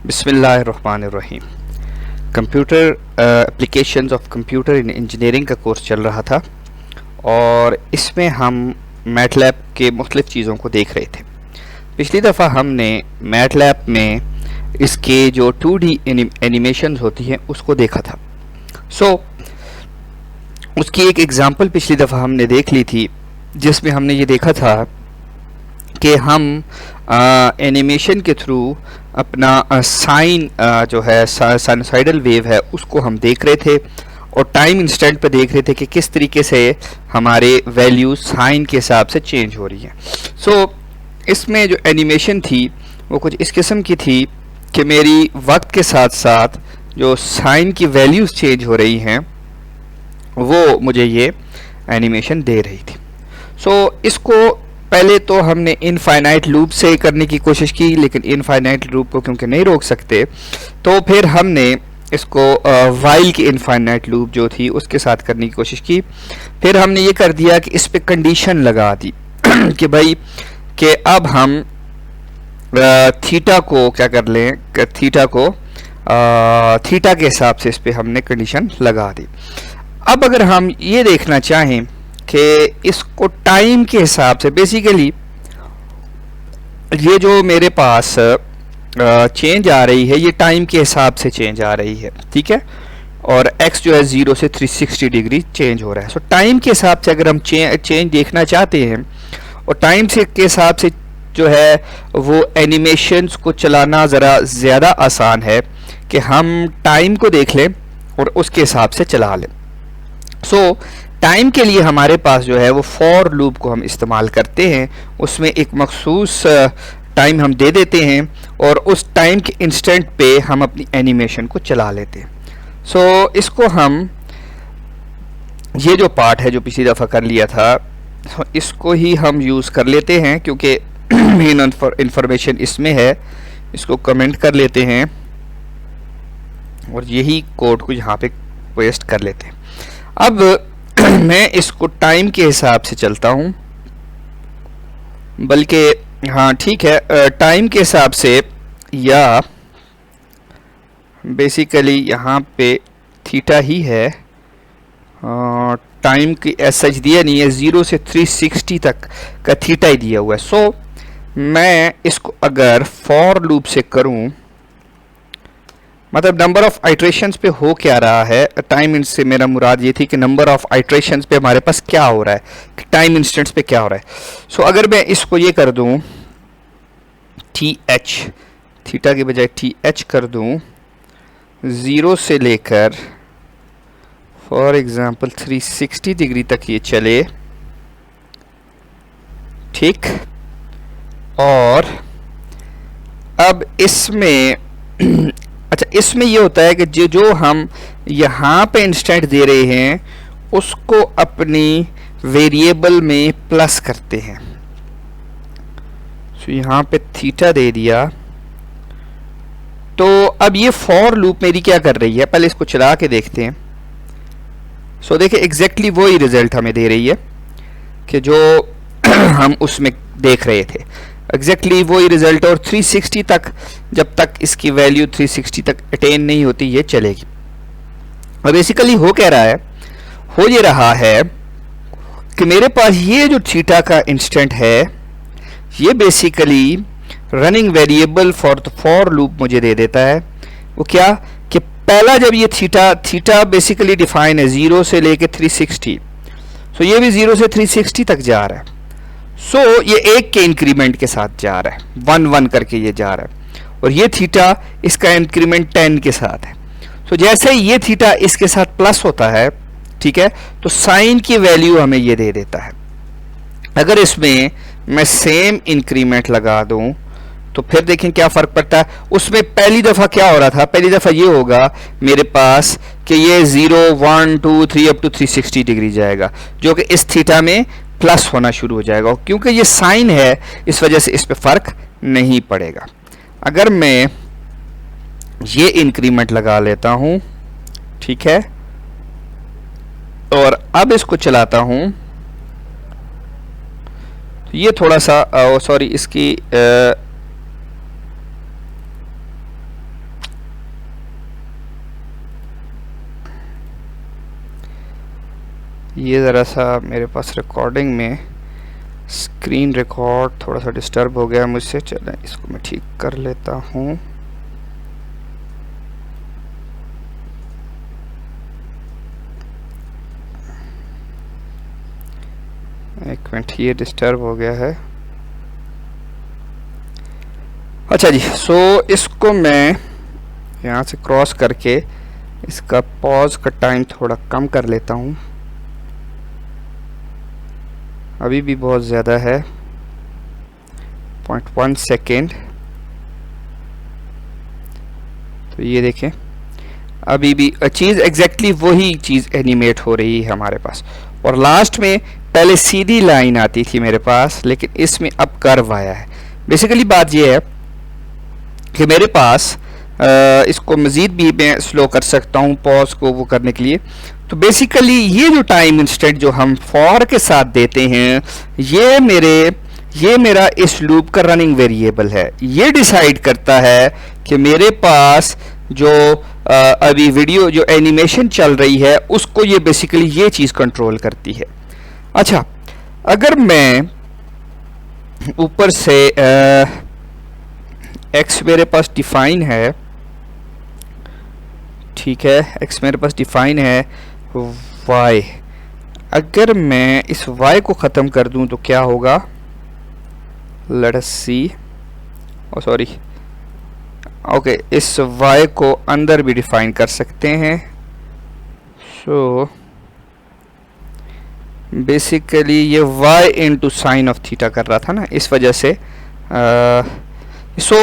बिस्मिल्लाहिर्रहमानिर्रहीम। Computer applications of computer in engineering का course चल रहा था और इसमें हम मैटलैब के मुख्तलिफ़ चीज़ों को देख रहे थे। पिछली दफ़ा हमने मैटलैब में इसके जो 2D एनिमेशंस होती हैं उसको देखा था। उसकी एक एग्ज़ाम्पल पिछली दफ़ा हमने देख ली थी जिसमें हमने ये देखा था कि हम एनिमेशन के थ्रू अपना साइन जो है साइनसॉइडल वेव है उसको हम देख रहे थे और टाइम इंस्टेंट पे देख रहे थे कि किस तरीके से हमारे वैल्यूज साइन के हिसाब से चेंज हो रही हैं। इसमें जो एनिमेशन थी वो कुछ इस किस्म की थी कि मेरी वक्त के साथ साथ जो साइन की वैल्यूज चेंज हो रही हैं वो मुझे ये एनिमेशन दे रही थी। इसको पहले तो हमने इनफाइनाइट लूप से करने की कोशिश की, लेकिन इनफाइनाइट लूप को क्योंकि नहीं रोक सकते तो फिर हमने इसको वाइल की इनफाइनाइट लूप जो थी उसके साथ करने की कोशिश की। फिर हमने ये कर दिया कि इस पे कंडीशन लगा दी कि भाई कि अब हम थीटा को क्या कर लें कि थीटा को थीटा के हिसाब से इस पे हमने कंडीशन लगा दी। अब अगर हम ये देखना चाहें कि इसको टाइम के हिसाब से, बेसिकली ये जो मेरे पास चेंज आ रही है ये टाइम के हिसाब से चेंज आ रही है, ठीक है, और x जो है 0 से 360 डिग्री चेंज हो रहा है। टाइम के हिसाब से अगर हम चेंज देखना चाहते हैं और टाइम से के हिसाब से जो है वो एनिमेशंस को चलाना ज़रा ज़्यादा आसान है कि हम टाइम को देख लें और उसके हिसाब से चला लें। टाइम के लिए हमारे पास जो है वो फॉर लूप को हम इस्तेमाल करते हैं। उसमें एक मखसूस टाइम हम दे देते हैं और उस टाइम के इंस्टेंट पे हम अपनी एनिमेशन को चला लेते हैं। इसको हम ये जो पार्ट है जो पिछली दफ़ा कर लिया था इसको ही हम यूज़ कर लेते हैं क्योंकि मेन इंफॉर्मेशन इसमें है। इसको कमेंट कर लेते हैं और यही कोड को यहाँ पे पेस्ट कर लेते हैं। अब मैं इसको टाइम के हिसाब से चलता हूँ, बल्कि हाँ ठीक है टाइम के हिसाब से, या बेसिकली यहाँ पे थीटा ही है, टाइम की सच दिया नहीं है, 0 से 360 तक का थीटा ही दिया हुआ है। मैं इसको अगर फॉर लूप से करूँ, मतलब नंबर ऑफ आइट्रेशंस पे हो क्या रहा है, टाइम से मेरा मुराद ये थी कि नंबर ऑफ आइट्रेशंस पे हमारे पास क्या हो रहा है, कि टाइम इंस्टेंट्स पे क्या हो रहा है। अगर मैं इसको ये कर दूं TH, थीटा के बजाय TH कर दूं, 0 से लेकर फॉर एग्जांपल 360 डिग्री तक ये चले, ठीक, और अब इसमें अच्छा इसमें ये होता है कि जो हम यहाँ पे इंस्टेंट दे रहे हैं उसको अपनी वेरिएबल में प्लस करते हैं। यहाँ पे थीटा दे दिया, तो अब ये फॉर लूप मेरी क्या कर रही है, पहले इसको चला के देखते हैं। देखिए एग्जैक्टली वही रिजल्ट हमें दे रही है कि जो हम उसमें देख रहे थे, एग्जैक्टली वही रिजल्ट। और 360 तक, जब तक इसकी वैल्यू 360 तक अटेन नहीं होती ये चलेगी। और बेसिकली हो क्या रहा है, हो ये रहा है कि मेरे पास ये जो थीटा का इंस्टेंट है ये basically running variable for the for loop मुझे दे देता है। वो क्या कि पहला जब ये थीटा बेसिकली डिफाइन है 0 से लेके 360, ये भी 0 से 360 तक जा रहा है। ये एक के इंक्रीमेंट के साथ जा रहा है, 1 1 करके ये जा रहा है, और ये थीटा इसका इंक्रीमेंट 10 के साथ है। जैसे ही ये थीटा इसके साथ प्लस होता है, ठीक है, तो साइन की वैल्यू हमें ये दे देता है। अगर इसमें मैं सेम इंक्रीमेंट लगा दूं तो फिर देखें क्या फर्क पड़ता है। उसमें पहली दफा क्या हो रहा था, पहली दफा ये होगा मेरे पास कि ये 0 1 2 3 अप टू 360 डिग्री जाएगा, जो कि इस थीटा में प्लस होना शुरू हो जाएगा, क्योंकि ये साइन है इस वजह से इस पे फर्क नहीं पड़ेगा। अगर मैं ये इंक्रीमेंट लगा लेता हूं, ठीक है, और अब इसको चलाता हूं, तो ये थोड़ा सा सॉरी इसकी ये ज़रा सा मेरे पास रिकॉर्डिंग में स्क्रीन रिकॉर्ड थोड़ा सा डिस्टर्ब हो गया मुझसे। चलें इसको मैं ठीक कर लेता हूँ। एक मिनट, ये डिस्टर्ब हो गया है। अच्छा जी, सो इसको मैं यहाँ से क्रॉस करके इसका पॉज का टाइम थोड़ा कम कर लेता हूँ। अभी भी बहुत ज़्यादा है, 0.1 सेकेंड। तो ये देखें, अभी भी चीज़ एग्जैक्टली वही चीज़ एनिमेट हो रही है हमारे पास। और लास्ट में पहले सीधी लाइन आती थी मेरे पास, लेकिन इसमें अब कर्व आया है। बेसिकली बात ये है कि मेरे पास इसको मज़ीद भी मैं स्लो कर सकता हूँ पॉज को वो करने के लिए। तो बेसिकली ये जो टाइम इंस्टेंट जो हम फॉर के साथ देते हैं, ये मेरा इस लूप का रनिंग वेरिएबल है। ये डिसाइड करता है कि मेरे पास जो अभी वीडियो जो एनिमेशन चल रही है उसको ये बेसिकली ये चीज़ कंट्रोल करती है। अच्छा, अगर मैं ऊपर से x मेरे पास डिफाइन है, ठीक है, x मेरे पास डिफाइन है, y अगर मैं इस y को ख़त्म कर दूं तो क्या होगा? लेट अस सी। ओ सॉरी, ओके, इस y को अंदर भी डिफाइन कर सकते हैं। सो बेसिकली ये y into sine of theta कर रहा था ना, इस वजह से सो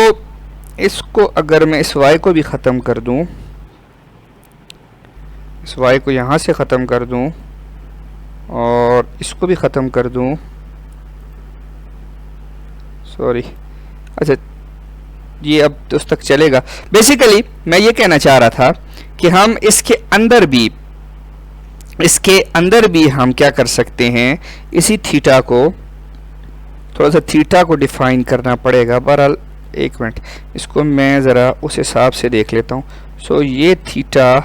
इसको अगर मैं इस y को भी ख़त्म कर दूं, इस y को यहाँ से ख़त्म कर दूं और इसको भी ख़त्म कर दूं, सॉरी, अच्छा ये अब तो उस तक चलेगा। बेसिकली मैं ये कहना चाह रहा था कि हम इसके अंदर भी हम क्या कर सकते हैं, इसी थीटा को थोड़ा सा थीटा को डिफाइन करना पड़ेगा। बहरहाल एक मिनट, इसको मैं ज़रा उस हिसाब से देख लेता हूँ। सो ये थीटा,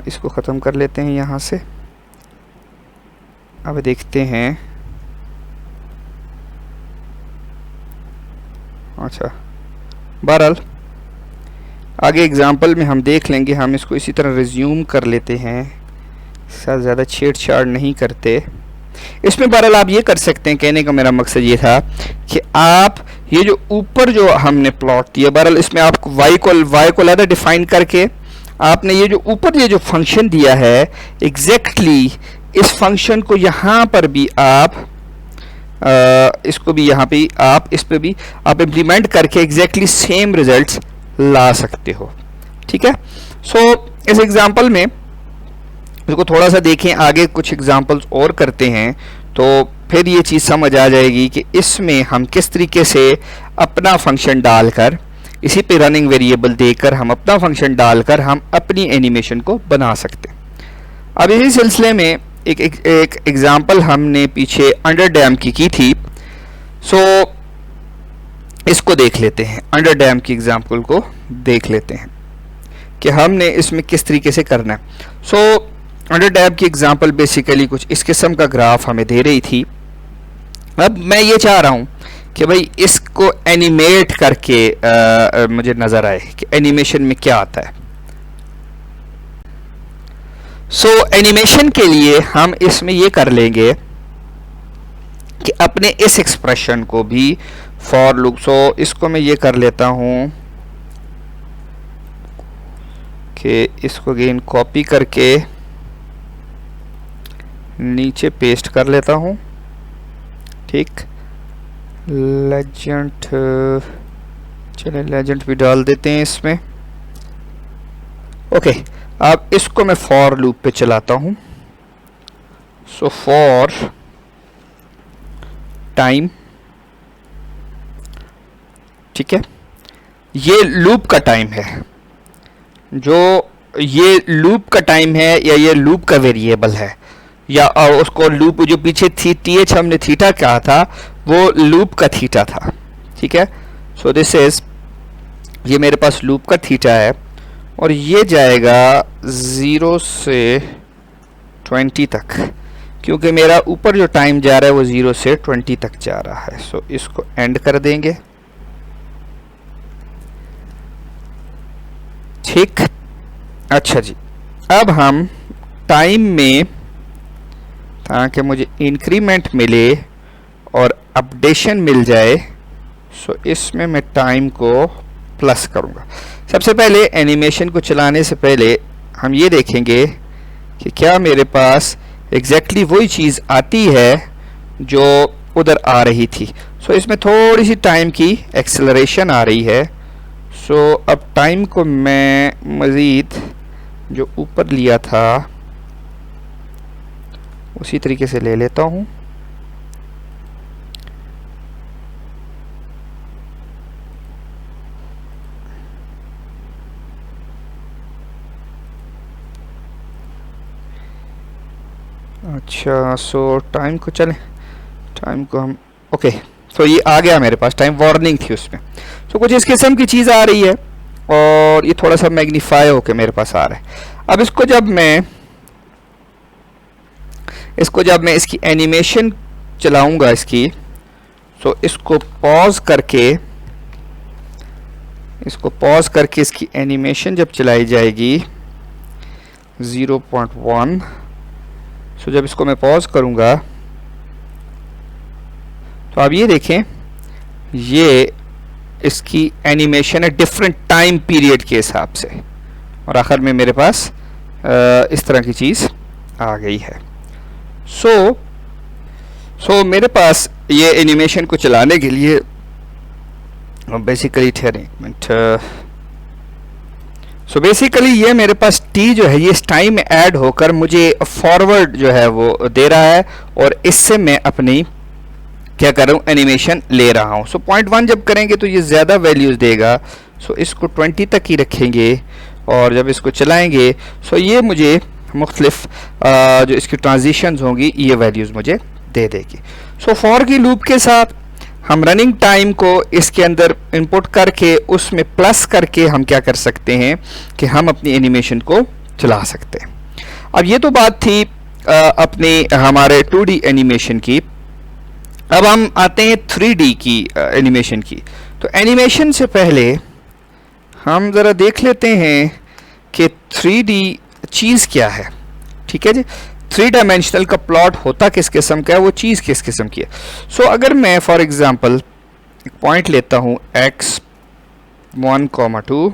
इसको ख़त्म कर लेते हैं यहाँ से। अब देखते हैं, अच्छा बहरहाल आगे एग्जांपल में हम देख लेंगे। हम इसको इसी तरह रिज्यूम कर लेते हैं, साथ ज़्यादा छेड़छाड़ नहीं करते इसमें। बहरहाल आप ये कर सकते हैं, कहने का मेरा मकसद ये था कि आप ये जो ऊपर जो हमने प्लॉट दिया, बहरहाल इसमें आपको y को अलग डिफाइन करके आपने ये जो ऊपर ये जो फंक्शन दिया है, एग्जैक्टली इस फंक्शन को यहाँ पर भी आप इसको भी यहाँ पे आप इस पे भी आप इम्प्लीमेंट करके एग्जैक्टली सेम रिजल्ट्स ला सकते हो। ठीक है, सो इस एग्जांपल में इसको थोड़ा सा देखें, आगे कुछ एग्जांपल्स और करते हैं तो फिर ये चीज़ समझ आ जाएगी कि इसमें हम किस तरीके से अपना फंक्शन डालकर, इसी पे रनिंग वेरिएबल देकर हम अपना फंक्शन डालकर हम अपनी एनिमेशन को बना सकते हैं। अब इसी सिलसिले में एक एग्जांपल हमने पीछे अंडर डैम की थी। सो इसको देख लेते हैं, अंडर डैम की एग्जांपल को देख लेते हैं कि हमने इसमें किस तरीके से करना है। सो अंडर डैम की एग्जांपल बेसिकली कुछ इस किस्म का ग्राफ हमें दे रही थी। अब मैं ये चाह रहा हूँ कि भाई इसको एनिमेट करके मुझे नज़र आए कि एनिमेशन में क्या आता है। सो एनिमेशन के लिए हम इसमें ये कर लेंगे कि अपने इस एक्सप्रेशन को भी फॉर लूप, सो इसको मैं ये कर लेता हूँ कि इसको अगेन कॉपी करके नीचे पेस्ट कर लेता हूँ। ठीक, लेजेंड, चलिए लेजेंड भी डाल देते हैं इसमें। ओके, अब इसको मैं फॉर लूप पे चलाता हूँ। सो फॉर टाइम, ठीक है, ये लूप का टाइम है, जो ये लूप का टाइम है या ये लूप का वेरिएबल है, या उसको लूप जो पीछे th हमने थीटा कहा था वो लूप का थीटा था। ठीक है, सो दिस इज, ये मेरे पास लूप का थीटा है और ये जाएगा 0 से 20 तक, क्योंकि मेरा ऊपर जो टाइम जा रहा है वो 0 से 20 तक जा रहा है। सो इसको एंड कर देंगे। ठीक, अच्छा जी, अब हम टाइम में, ताकि मुझे इंक्रीमेंट मिले और अपडेशन मिल जाए, सो इसमें मैं टाइम को प्लस करूँगा। सबसे पहले एनिमेशन को चलाने से पहले हम ये देखेंगे कि क्या मेरे पास एग्जैक्टली वही चीज़ आती है जो उधर आ रही थी। सो इसमें थोड़ी सी टाइम की एक्सेलरेशन आ रही है। सो अब टाइम को मैं मज़ीद जो ऊपर लिया था उसी तरीके से ले लेता हूँ। अच्छा, सो टाइम को चलें, टाइम को हम ओके। तो ये आ गया मेरे पास, टाइम वार्निंग थी उसमें। तो कुछ इस किस्म की चीज़ आ रही है और ये थोड़ा सा मैग्नीफाई होके मेरे पास आ रहा है। अब इसको जब मैं इसकी एनिमेशन चलाऊंगा इसकी, तो इसको पॉज करके इसकी एनिमेशन जब चलाई जाएगी 0.1, सो जब इसको मैं पॉज करूंगा तो आप ये देखें, ये इसकी एनिमेशन है डिफरेंट टाइम पीरियड के हिसाब से, और आखिर में मेरे पास इस तरह की चीज़ आ गई है। सो मेरे पास ये एनिमेशन को चलाने के लिए बेसिकली सो बेसिकली ये मेरे पास टी जो है ये इस टाइम में ऐड होकर मुझे फॉरवर्ड जो है वो दे रहा है, और इससे मैं अपनी क्या कर रहा हूँ, एनिमेशन ले रहा हूँ। सो 0.1 जब करेंगे तो ये ज़्यादा वैल्यूज़ देगा। सो इसको 20 तक ही रखेंगे और जब इसको चलाएंगे सो ये मुझे मुख्तलिफ जो इसकी ट्रांजिशंस होंगी ये वैल्यूज़ मुझे दे देगी। सो फॉर की लूप के साथ हम रनिंग टाइम को इसके अंदर इंपुट करके उसमें प्लस करके हम क्या कर सकते हैं कि हम अपनी एनिमेशन को चला सकते हैं। अब ये तो बात थी अपने हमारे 2D एनिमेशन की। अब हम आते हैं 3D की एनिमेशन की। तो एनिमेशन से पहले हम ज़रा देख लेते हैं कि 3D चीज़ क्या है। ठीक है जी, 3 डायमेंशनल का प्लॉट होता किस किस्म का है, वो चीज़ किस किस्म की है। सो अगर मैं फॉर एग्जांपल एक पॉइंट लेता हूँ x1,2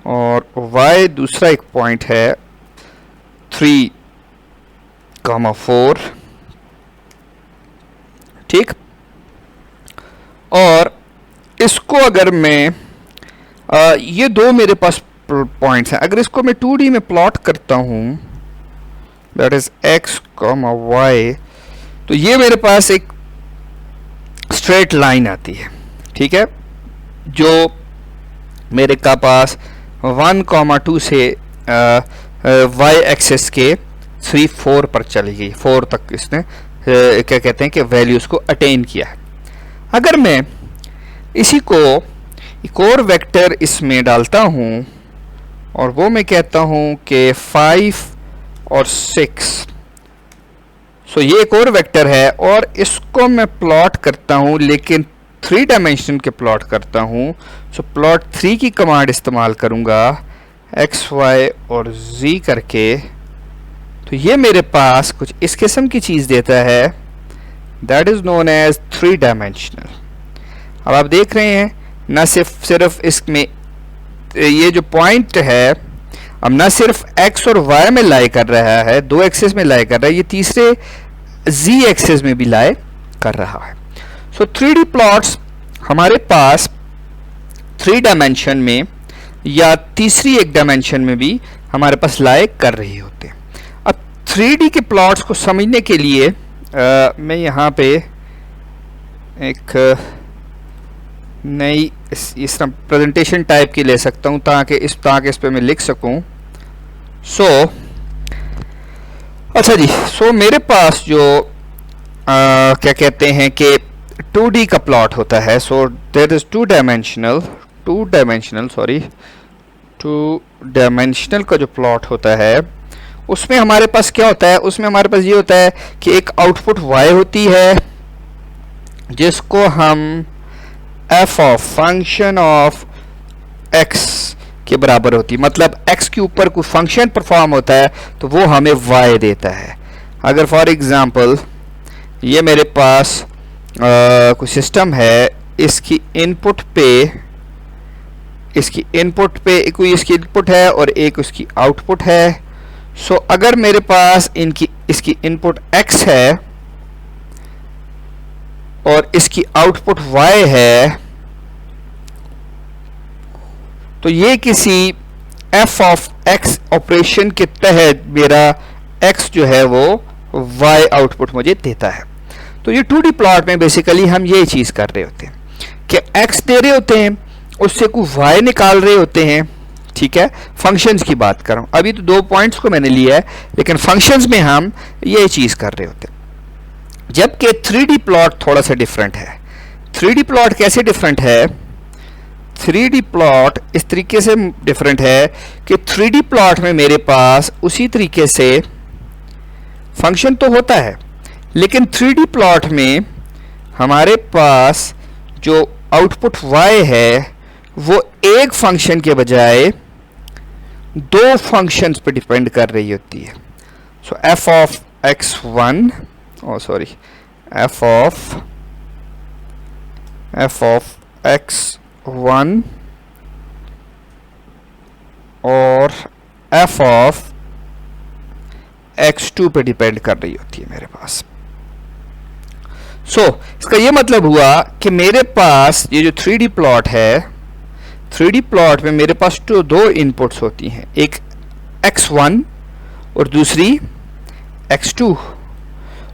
और y दूसरा एक पॉइंट है 3,4, ठीक, और इसको अगर मैं ये दो मेरे पास पॉइंट्स हैं, अगर इसको मैं 2D में प्लॉट करता हूँ दैट इज x, y, तो ये मेरे पास एक स्ट्रेट लाइन आती है। ठीक है, जो मेरे का पास 1,2 से y एक्सिस के 3,4 पर चली गई, 4 तक इसने क्या कहते हैं कि वैल्यूज को अटेन किया है। अगर मैं इसी को एक और वेक्टर इसमें डालता हूँ और वो मैं कहता हूँ कि 5 और 6, सो ये एक और वेक्टर है और इसको मैं प्लॉट करता हूँ, लेकिन 3 डायमेंशन के प्लॉट करता हूँ। सो प्लॉट 3 की कमांड इस्तेमाल करूँगा x, y और z करके, तो ये मेरे पास कुछ इस किस्म की चीज़ देता है that is known as 3 dimensional. अब आप देख रहे हैं ना सिर्फ इसमें ये जो पॉइंट है अब ना सिर्फ x और y में लाई कर रहा है, 2 एक्सिस में लाई कर रहा है, ये तीसरे z एक्सिस में भी लाई कर रहा है। सो 3D प्लॉट्स हमारे पास 3 डायमेंशन में या तीसरी एक डायमेंशन में भी हमारे पास लाई कर रही होते हैं। अब 3D के प्लॉट्स को समझने के लिए मैं यहाँ पे एक नई इस तरह प्रेजेंटेशन टाइप की ले सकता हूँ ताकि इस पे मैं लिख सकूँ। अच्छा जी, मेरे पास जो क्या कहते हैं कि 2D का प्लॉट होता है, देयर इज 2 डायमेंशनल का जो प्लॉट होता है उसमें हमारे पास क्या होता है, उसमें हमारे पास ये होता है कि एक आउटपुट y होती है जिसको हम f of function of x के बराबर होती है, मतलब x के ऊपर कोई फंक्शन परफॉर्म होता है तो वो हमें y देता है। अगर फॉर एग्जांपल ये मेरे पास कोई सिस्टम है, इसकी इनपुट पे कोई इसकी इनपुट है और एक उसकी आउटपुट है। सो अगर मेरे पास इसकी इनपुट x है और इसकी आउटपुट y है, तो ये किसी f ऑफ x ऑपरेशन के तहत मेरा x जो है वो y आउटपुट मुझे देता है। तो ये 2D प्लॉट में बेसिकली हम ये चीज कर रहे होते हैं कि x दे रहे होते हैं, उससे कोई y निकाल रहे होते हैं। ठीक है, फंक्शंस की बात कर रहा हूं, अभी तो 2 पॉइंट्स को मैंने लिया है, लेकिन फंक्शंस में हम ये चीज कर रहे होते हैं। जबकि 3D प्लॉट थोड़ा सा डिफरेंट है। 3D प्लॉट कैसे डिफरेंट है? 3D प्लॉट इस तरीके से डिफरेंट है कि 3D प्लॉट में मेरे पास उसी तरीके से फंक्शन तो होता है, लेकिन 3D प्लॉट में हमारे पास जो आउटपुट y है वो एक फंक्शन के बजाय 2 फंक्शंस पे डिपेंड कर रही होती है। सो f of x1 f of x1 और f ऑफ x2 पे डिपेंड कर रही होती है मेरे पास। इसका ये मतलब हुआ कि मेरे पास ये जो 3D प्लॉट है, 3D प्लॉट में मेरे पास 2 इनपुट्स होती हैं, एक x1 और दूसरी x2,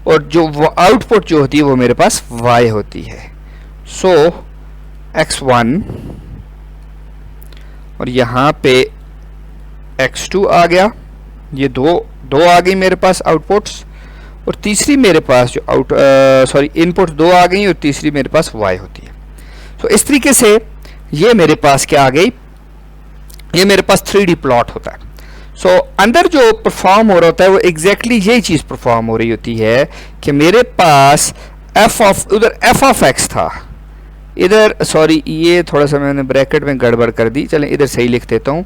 और जो आउटपुट जो होती है वो मेरे पास y होती है। x1 और यहाँ पे x2 आ गया, ये दो आ गई मेरे पास आउटपुट्स, और तीसरी मेरे पास जो इनपुट 2 आ गई और तीसरी मेरे पास y होती है। इस तरीके से ये मेरे पास क्या आ गई, ये मेरे पास 3D प्लॉट होता है। अंदर जो परफॉर्म हो रहा होता है वो एग्जैक्टली यही चीज परफॉर्म हो रही होती है कि मेरे पास उधर f ऑफ x था, इधर ये थोड़ा सा मैंने ब्रैकेट में गड़बड़ कर दी, चलें इधर सही लिख देता हूं।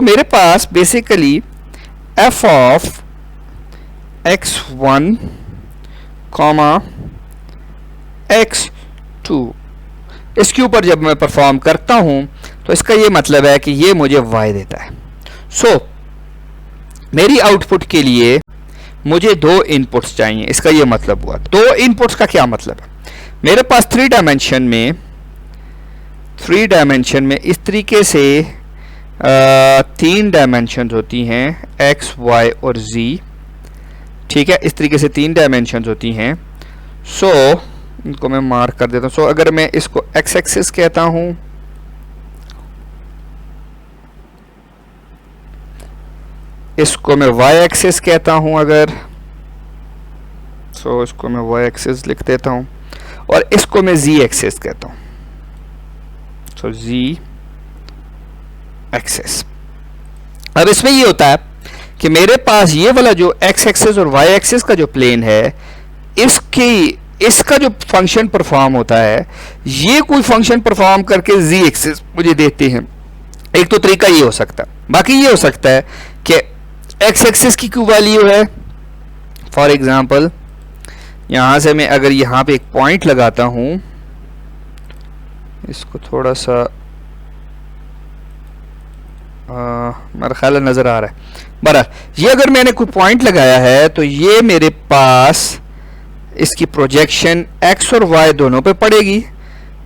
मेरे पास basically f of x1 x2, इसके ऊपर जब मैं परफॉर्म करता हूं तो इसका ये मतलब है कि ये मुझे y देता है। मेरी आउटपुट के लिए मुझे 2 इनपुट्स चाहिए, इसका ये मतलब हुआ। 2 इनपुट्स का क्या मतलब है? मेरे पास 3 डायमेंशन में इस तरीके से 3 डायमेंशन होती हैं, x y और z। ठीक है, इस तरीके से 3 डायमेंशन होती हैं। इनको मैं मार्क कर देता हूं। अगर मैं इसको x एक्सिस कहता हूं, इसको मैं y एक्सिस कहता हूं अगर, इसको मैं y एक्सिस लिख देता हूं, और इसको मैं z एक्सिस कहता हूं। z axis. अब इसमें ये होता है कि मेरे पास ये वाला जो x एक्सिस और y एक्सिस का जो प्लेन है, इसका जो फंक्शन परफॉर्म होता है, ये कोई फंक्शन परफॉर्म करके z एक्सिस मुझे देते हैं। एक तो तरीका ये हो सकता है, बाकी ये हो सकता है कि x एक्सिस की क्यों वैल्यू है। फॉर एग्जांपल यहां से मैं अगर यहां पे एक पॉइंट लगाता हूं, इसको थोड़ा सा मेरा ख्याल नजर आ रहा है। बहरहाल ये अगर मैंने कोई पॉइंट लगाया है तो ये मेरे पास इसकी प्रोजेक्शन x और y दोनों पे पड़ेगी।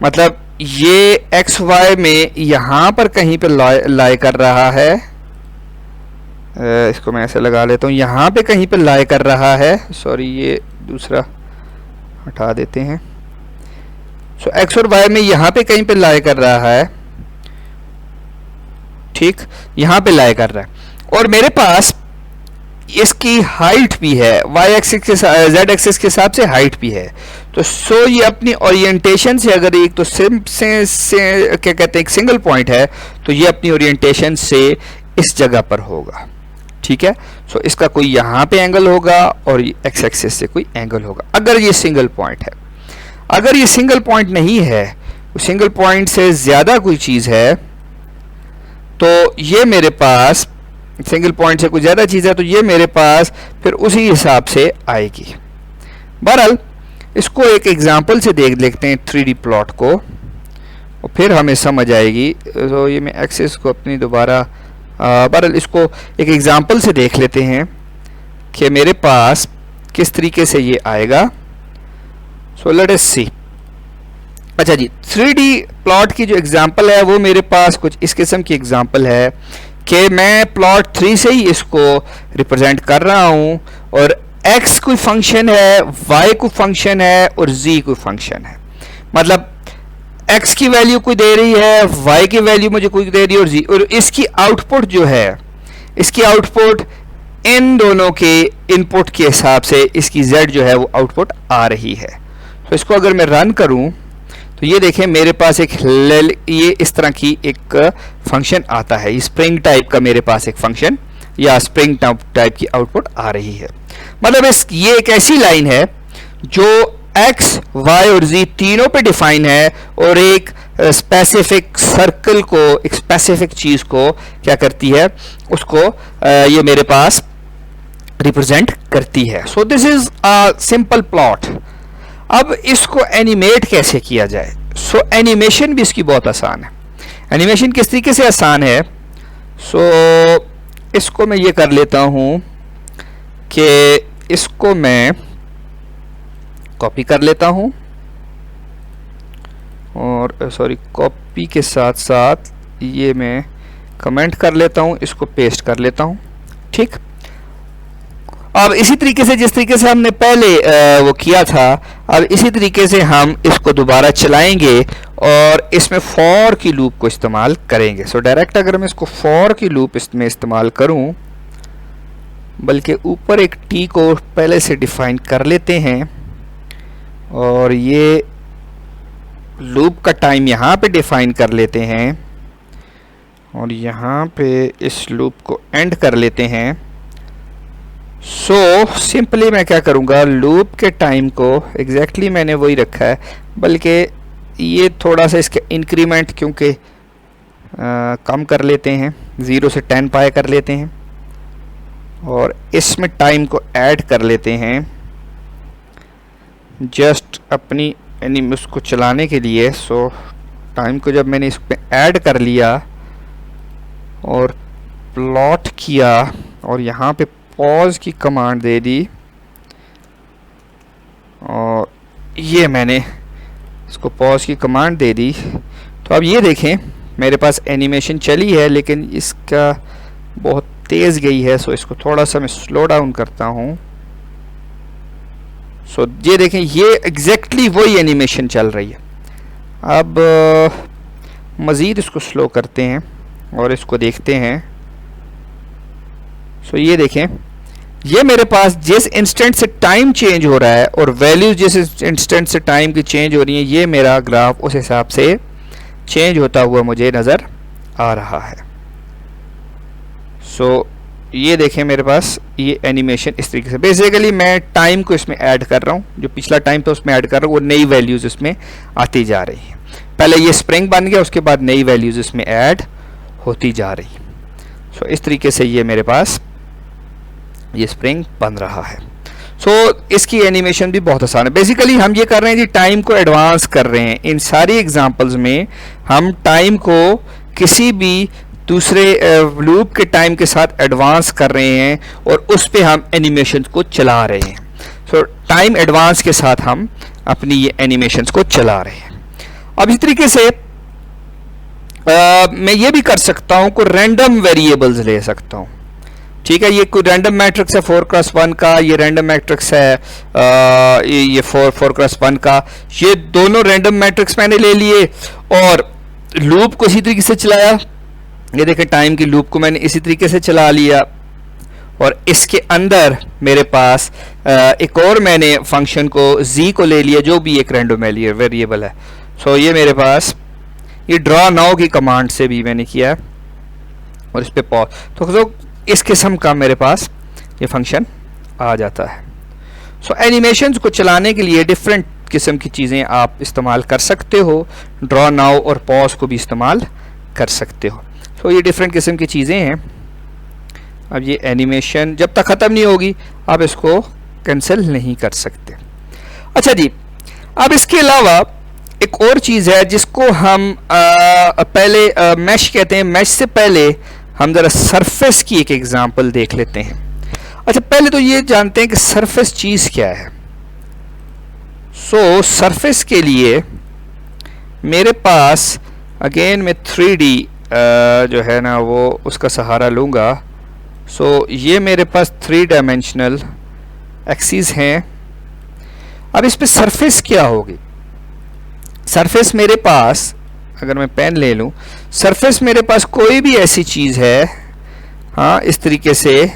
मतलब ये x y में यहां पर कहीं पे लाई कर रहा है, इसको मैं ऐसे लगा लेता हूं, यहां पे कहीं पे लाई कर रहा है। ये दूसरा हटा देते हैं। x और y में यहां पे कहीं पे लाई कर रहा है, ठीक, यहां पे लाई कर रहा है, और मेरे पास इसकी हाइट भी है, y एक्सिस के z एक्सिस के हिसाब से हाइट भी है। तो ये अपनी ओरिएंटेशन से, अगर एक तो से क्या कहते हैं एक सिंगल पॉइंट है, तो ये अपनी ओरिएंटेशन से इस जगह पर होगा। ठीक है। सो इसका कोई यहाँ पे एंगल होगा और एक्स एक्सिस से कोई एंगल होगा, अगर ये सिंगल पॉइंट है। अगर ये सिंगल पॉइंट नहीं है, सिंगल पॉइंट से ज़्यादा कोई चीज़ है, तो ये मेरे पास सिंगल पॉइंट से कोई ज़्यादा चीज़ है, तो ये मेरे पास फिर उसी हिसाब से आएगी। बहरहाल इसको एक एग्जांपल से देख लेते हैं 3D प्लॉट को, और फिर हमें समझ आएगी। तो ये मैं एक्सिस को अपनी दोबारा बहरहाल इसको एक एग्जांपल से देख लेते हैं कि मेरे पास किस तरीके से ये आएगा। सो लेट अस सी। अच्छा जी, 3D प्लॉट की जो एग्जांपल है वो मेरे पास कुछ इस किस्म की एग्जांपल है कि मैं प्लॉट 3 से ही इसको रिप्रेजेंट कर रहा हूँ, और x कोई फंक्शन है, y कोई फंक्शन है और z कोई फंक्शन है। मतलब x की वैल्यू कोई दे रही है, y की वैल्यू मुझे कोई दे रही है और z, और इसकी आउटपुट जो है, इसकी आउटपुट इन दोनों के इनपुट के हिसाब से इसकी z जो है वो आउटपुट आ रही है। तो इसको अगर मैं रन करूं तो ये देखें मेरे पास एक ये इस तरह की एक फंक्शन आता है, ये स्प्रिंग टाइप का मेरे पास एक फंक्शन या स्प्रिंग टाइप की आउटपुट आ रही है। मतलब ये एक ऐसी लाइन है जो x, y और z तीनों पे डिफाइन है, और एक स्पेसिफिक सर्कल को, एक स्पेसिफिक चीज को क्या करती है, उसको ये मेरे पास रिप्रेजेंट करती है। So this is a simple plot. अब इसको एनिमेट कैसे किया जाए? सो एनिमेशन भी इसकी बहुत आसान है। एनिमेशन किस तरीके से आसान है? सो इसको मैं ये कर लेता हूं कि इसको मैं कॉपी कर लेता हूं, और सॉरी कॉपी के साथ साथ ये मैं कमेंट कर लेता हूं, इसको पेस्ट कर लेता हूं। ठीक, अब इसी तरीके से जिस तरीके से हमने पहले वो किया था, अब इसी तरीके से हम इसको दोबारा चलाएंगे और इसमें फॉर की लूप को इस्तेमाल करेंगे। सो डायरेक्ट अगर मैं इसको फॉर की लूप इसमें इस्तेमाल करूं, बल्कि ऊपर एक टी को पहले से डिफाइन कर लेते हैं, और ये लूप का टाइम यहाँ पे डिफाइन कर लेते हैं, और यहाँ पे इस लूप को एंड कर लेते हैं। सो सिंपली मैं क्या करूँगा, लूप के टाइम को एग्जैक्टली मैंने वही रखा है, बल्कि ये थोड़ा सा इसका इंक्रीमेंट क्योंकि कम कर लेते हैं, 0 से 10 पाए कर लेते हैं, और इसमें टाइम को ऐड कर लेते हैं जस्ट अपनी उसको चलाने के लिए। सो टाइम को जब मैंने इस पर ऐड कर लिया और प्लॉट किया और यहाँ पे पॉज की कमांड दे दी, और ये मैंने इसको पॉज की कमांड दे दी, तो अब ये देखें मेरे पास एनिमेशन चली है, लेकिन इसका बहुत तेज़ गई है। सो इसको थोड़ा सा मैं स्लो डाउन करता हूँ। सो ये देखें ये एग्जैक्टली वही एनिमेशन चल रही है। अब मज़ीद इसको स्लो करते हैं और इसको देखते हैं। सो ये देखें ये मेरे पास जिस इंस्टेंट से टाइम चेंज हो रहा है और वैल्यूज जिस इंस्टेंट से टाइम की चेंज हो रही है, ये मेरा ग्राफ उस हिसाब से चेंज होता हुआ मुझे नज़र आ रहा है। सो ये देखें मेरे पास ये एनिमेशन इस तरीके से, बेसिकली मैं टाइम को इसमें ऐड कर रहा हूँ, जो पिछला टाइम था उसमें ऐड कर रहा हूँ, वो नई वैल्यूज़ इसमें आती जा रही हैं। पहले ये स्प्रिंग बन गया, उसके बाद नई वैल्यूज़ इसमें ऐड होती जा रही। सो इस तरीके से ये मेरे पास ये स्प्रिंग बन रहा है। सो इसकी एनिमेशन भी बहुत आसान है। बेसिकली हम ये कर रहे हैं जी, टाइम को एडवांस कर रहे हैं। इन सारी एग्जांपल्स में हम टाइम को किसी भी दूसरे लूप के टाइम के साथ एडवांस कर रहे हैं और उस पे हम एनिमेशन को चला रहे हैं। सो टाइम एडवांस के साथ हम अपनी ये एनिमेशन को चला रहे हैं। अब इस तरीके से मैं ये भी कर सकता हूँ, कोई रैंडम वेरिएबल्स ले सकता हूँ। ठीक है, ये कोई रैंडम मैट्रिक्स है 4x1 का, ये रैंडम मैट्रिक्स है ये 4x1 का। ये दोनों रैंडम मैट्रिक्स मैंने ले लिए और लूप को इसी तरीके से चलाया। ये देखें टाइम की लूप को मैंने इसी तरीके से चला लिया, और इसके अंदर मेरे पास एक और मैंने फंक्शन को z को ले लिया, जो भी एक रैंडम वेरिएबल है। सो ये मेरे पास ये ड्रॉ नाउ की कमांड से भी मैंने किया है, और इस पे पॉज। तो इस किस्म का मेरे पास ये फंक्शन आ जाता है। सो एनिमेशंस को चलाने के लिए डिफरेंट किस्म की चीज़ें आप इस्तेमाल कर सकते हो, ड्रॉ नाउ और पॉज को भी इस्तेमाल कर सकते हो। सो ये डिफरेंट किस्म की चीज़ें हैं। अब ये एनिमेशन जब तक ख़त्म नहीं होगी आप इसको कैंसिल नहीं कर सकते। अच्छा जी, अब इसके अलावा एक और चीज़ है जिसको हम पहले मैश कहते हैं। मैश से पहले हम ज़रा सरफेस की एक एग्जांपल देख लेते हैं। अच्छा, पहले तो ये जानते हैं कि सरफेस चीज़ क्या है। सो सरफेस के लिए मेरे पास अगेन मैं 3D जो है ना वो उसका सहारा लूँगा। सो ये मेरे पास 3 डायमेंशनल एक्सिस हैं। अब इस पे सरफेस क्या होगी? सरफेस मेरे पास, अगर मैं पेन ले लूँ, सरफेस मेरे पास कोई भी ऐसी चीज़ है, हाँ, इस तरीके से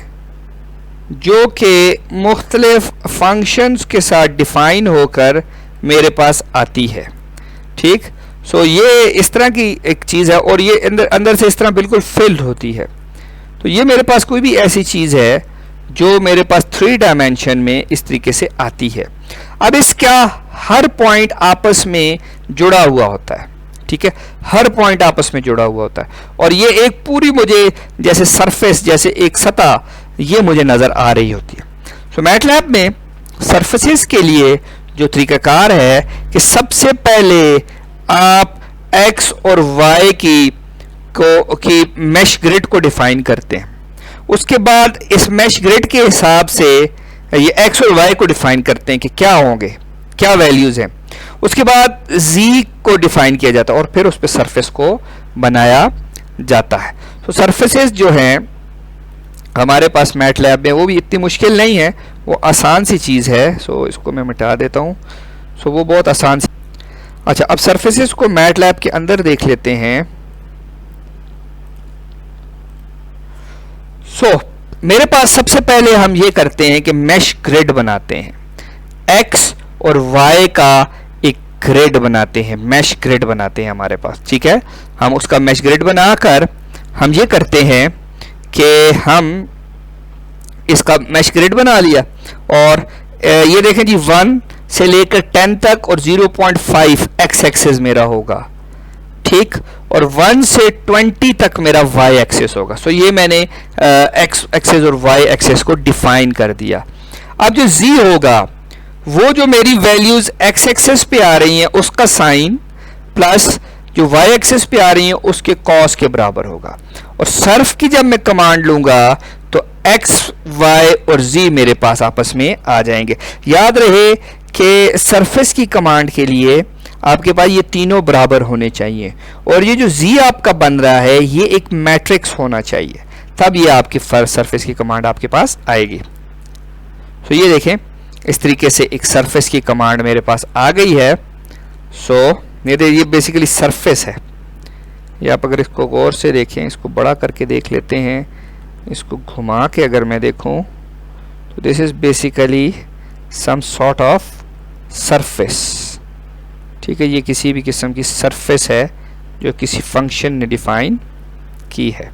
जो कि मुख्तलिफ फंक्शंस के साथ डिफाइन होकर मेरे पास आती है। ठीक, सो ये इस तरह की एक चीज़ है और ये अंदर से इस तरह बिल्कुल फिल्ड होती है। तो ये मेरे पास कोई भी ऐसी चीज़ है जो मेरे पास 3 डायमेंशन में इस तरीके से आती है। अब इसका हर पॉइंट आपस में जुड़ा हुआ होता है। ठीक है, हर पॉइंट आपस में जुड़ा हुआ होता है और ये एक पूरी मुझे जैसे सरफेस, जैसे एक सतह ये मुझे नज़र आ रही होती है। सो मैटलैब में सरफेसेस के लिए जो तरीकाकार है कि सबसे पहले आप एक्स और वाई की मैश ग्रिड को डिफाइन करते हैं। उसके बाद इस मैश ग्रिड के हिसाब से ये एक्स और वाई को डिफाइन करते हैं कि क्या होंगे, क्या वैल्यूज़ हैं। उसके बाद z को डिफाइन किया जाता है और फिर उस पर सरफेस को बनाया जाता है। तो सरफेसेस जो हैं हमारे पास मैटलैब में वो भी इतनी मुश्किल नहीं है, वो आसान सी चीज़ है। सो इसको मैं मिटा देता हूँ। सो वो बहुत आसान सी। अच्छा, अब सरफेसेस को मैटलैब के अंदर देख लेते हैं। सो मेरे पास सबसे पहले हम ये करते हैं कि मैश ग्रिड बनाते हैं। एक्स और वाई का एक ग्रिड बनाते हैं, मैश ग्रिड बनाते हैं हमारे पास। ठीक है, हम उसका मैश ग्रिड बनाकर हम ये करते हैं कि हम इसका मैश ग्रिड बना लिया और ये देखें जी 1 से लेकर 10 तक और 0.5 एक्स एक्सिस मेरा होगा। ठीक, और 1 से 20 तक मेरा वाई एक्सिस होगा। सो ये मैंने एक्स एक्सिस और वाई एक्सिस को डिफाइन कर दिया। अब जो z होगा वो जो मेरी वैल्यूज एक्स एक्सिस पे आ रही हैं उसका साइन प्लस जो वाई एक्सिस पे आ रही हैं उसके कॉस के बराबर होगा। और सर्फ की जब मैं कमांड लूंगा तो एक्स वाई और z मेरे पास आपस में आ जाएंगे। याद रहे कि सरफेस की कमांड के लिए आपके पास ये तीनों बराबर होने चाहिए और ये जो z आपका बन रहा है ये एक मैट्रिक्स होना चाहिए, तब ये आपकी सरफेस की कमांड आपके पास आएगी। तो ये देखें इस तरीके से एक सरफेस की कमांड मेरे पास आ गई है। सो ये बेसिकली सरफेस है। ये आप अगर इसको गौर से देखें, इसको बड़ा करके देख लेते हैं, इसको घुमा के अगर मैं देखूं तो this is basically some sort of surface. ठीक है, ये किसी भी किस्म की सरफेस है जो किसी फंक्शन ने डिफाइन की है।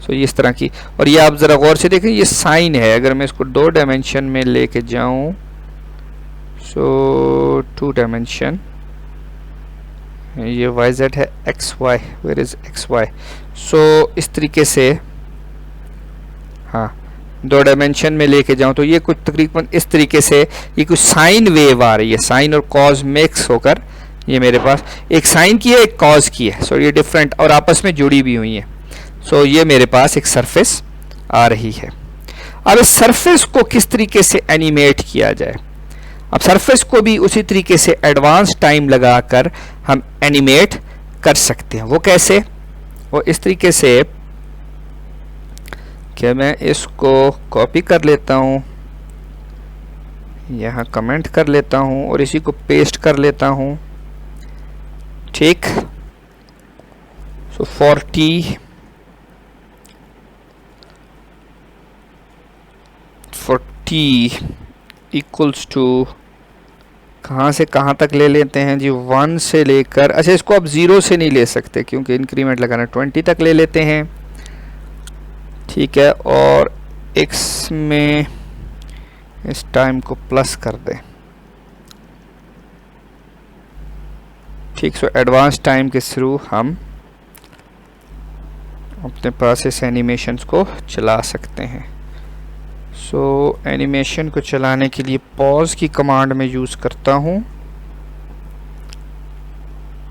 सो ये इस तरह की, और ये आप ज़रा गौर से देखें ये साइन है। अगर मैं इसको 2 डायमेंशन में लेके जाऊं, सो 2 डायमेंशन, ये वाई जेड है, X Y, where is X Y. So इस तरीके से, हाँ, 2 डायमेंशन में लेके जाऊं तो ये कुछ तकरीबन इस तरीके से ये कुछ साइन वेव आ रही है। साइन और कॉज मिक्स होकर ये मेरे पास एक साइन की है, एक कॉज की है। सो ये डिफरेंट और आपस में जुड़ी भी हुई है। सो ये मेरे पास एक सरफेस आ रही है। अब इस सरफेस को किस तरीके से एनिमेट किया जाए? अब सरफेस को भी उसी तरीके से एडवांस टाइम लगाकर हम एनिमेट कर सकते हैं। वो कैसे? वो इस तरीके से कि मैं इसको कॉपी कर लेता हूँ, यहाँ कमेंट कर लेता हूँ और इसी को पेस्ट कर लेता हूँ। ठीक, सो 40 इक्वल्स टू कहाँ से कहाँ तक ले लेते हैं जी? 1 से लेकर, अच्छा इसको अब 0 से नहीं ले सकते क्योंकि इंक्रीमेंट लगाना, 20 तक ले लेते हैं। ठीक है, और x में इस टाइम को प्लस कर दें। ठीक, सो एडवांस टाइम के थ्रू हम अपने पास इस एनिमेशंस को चला सकते हैं। सो एनिमेशन को चलाने के लिए पॉज की कमांड में यूज़ करता हूँ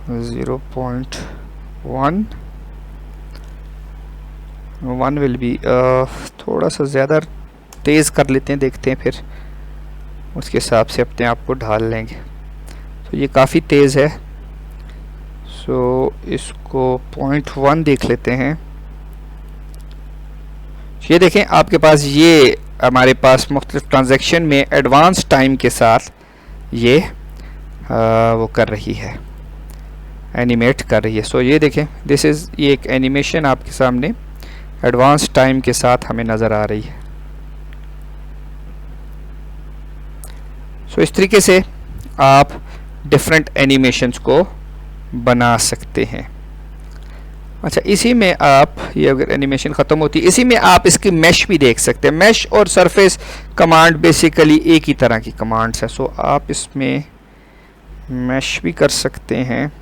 0.1 विल बी थोड़ा सा ज़्यादा तेज़ कर लेते हैं, देखते हैं फिर उसके हिसाब से अपने आप को ढाल लेंगे। तो ये काफ़ी तेज़ है, सो इसको 0.1 देख लेते हैं। ये देखें आपके पास, ये हमारे पास मुख्तलिफ ट्रांजैक्शन में एडवांस टाइम के साथ ये वो कर रही है, एनिमेट कर रही है। सो ये देखें, दिस इज़, ये एक एनिमेशन आपके सामने एडवांस टाइम के साथ हमें नज़र आ रही है। सो इस तरीके से आप डिफरेंट एनिमेशंस को बना सकते हैं। अच्छा, इसी में आप, ये अगर एनिमेशन ख़त्म होती है, इसी में आप इसकी मैश भी देख सकते हैं। मैश और सरफेस कमांड बेसिकली एक ही तरह की कमांड्स है। सो आप इसमें मैश भी कर सकते हैं।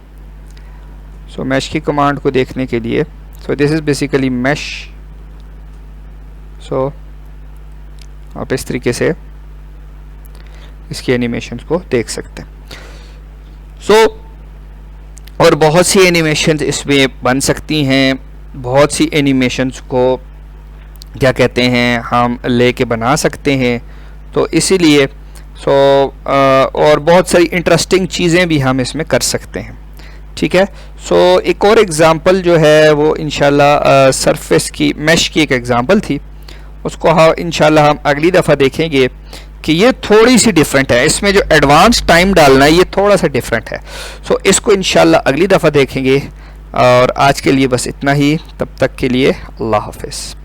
सो मैश की कमांड को देखने के लिए, so this is basically mesh. So आप इस तरीके से इसकी एनिमेशंस को देख सकते हैं। सो और बहुत सी एनिमेशंस इसमें बन सकती हैं। बहुत सी एनिमेशंस को क्या कहते हैं, हम लेके बना सकते हैं। तो इसीलिए और बहुत सारी इंटरेस्टिंग चीज़ें भी हम इसमें कर सकते हैं। ठीक है, सो एक और एग्ज़ाम्पल जो है वो इंशाल्लाह सरफेस की, मैश की एक एग्ज़ाम्पल थी, उसको इंशाल्लाह हम अगली दफ़ा देखेंगे कि ये थोड़ी सी डिफरेंट है। इसमें जो एडवांस टाइम डालना है ये थोड़ा सा डिफरेंट है। सो इसको इंशाल्लाह अगली दफ़ा देखेंगे। और आज के लिए बस इतना ही, तब तक के लिए अल्लाह हाफ़िज़।